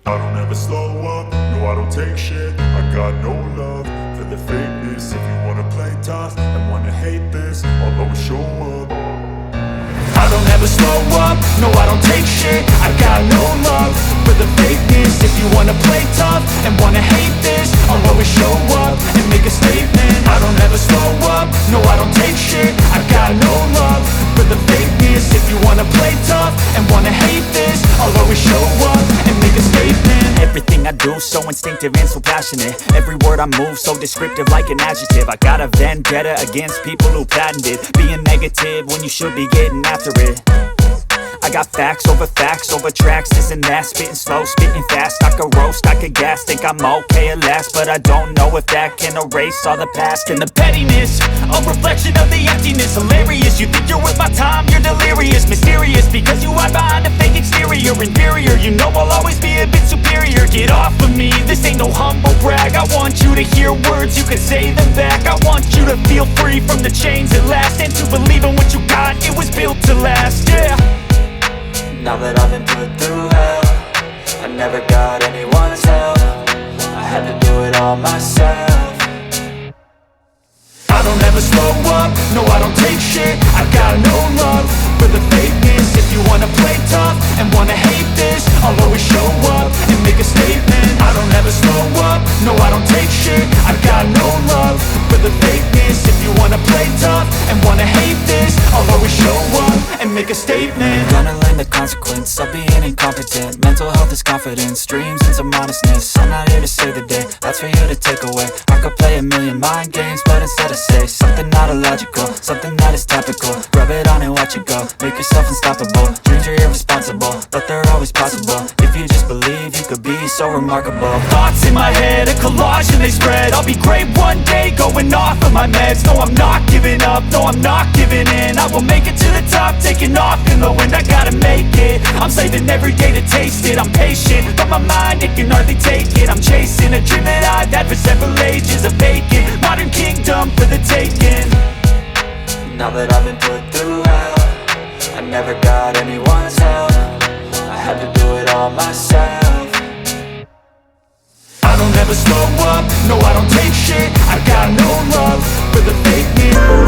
I don't ever slow up, no I don't take shit. I got no love for the fakeness. If you wanna play tough and wanna hate this, I'll always show up. I don't ever slow up, no I don't take shit. I got no love for the fakeness. If you wanna play tough and wanna hate this, I'll always show up and make a statement. I don't ever slow up, no I don't take shit. I got no love for the fakeness. If you wanna play tough and wanna hate this, I'll always show up and make a statement. Everything I do so instinctive and so passionate. Every word I move so descriptive like an adjective. I got a vendetta against people who patented being negative when you should be getting after it. I got facts over tracks, this and that. Spitting slow, spitting fast, I could roast, I could gas. Think I'm okay at last, but I don't know if that can erase all the past. And the pettiness, a reflection of the emptiness. Hilarious, you think you're worth my time, you're delirious. Mysterious, because you hide behind a fake exterior. Inferior, you know I'll always be a bit superior. Get off of me, this ain't no humble brag. I want you to hear words, you can say them back. I want you to feel free from the chains at last, and to believe in what you got, it was built to last, yeah. Now that I've been put through hell, I never got anyone's help. I had to do it all myself. I don't ever slow up, no I don't take shit. I got no love for the fakeness. If you wanna play tough and wanna hate this, I'll always show up and make a statement. I don't ever slow up, no I don't take shit. I got no love for the fakeness. If you wanna play tough and wanna hate this, I'll always show up and make a statement. Gonna learn the consequence of being incompetent. Mental health is confidence, dreams and some honestness. I'm not here to save the day, that's for you to take away. I could play a million mind games, but instead I say something not illogical, something that is topical. Rub it on and watch it go, make yourself unstoppable. Dreams are irresponsible, but they're always possible. If you just believe, you could be so remarkable. Thoughts in my head, a collage and they spread. I'll be great one day, going off of my meds. No, I'm not giving up, no, I'm not giving in. I will make it to the top, taking off in the wind. I gotta make it, I'm saving every day to taste it. I'm patient, but my mind, it can hardly take it. I'm chasing a dream that I've had for several ages. A vacant, modern kingdom for the taking. Now that I've been put through hell, I never got anyone's help. I had to do it all myself. I don't ever slow up, no I don't take shit. I got no love for the fakeness.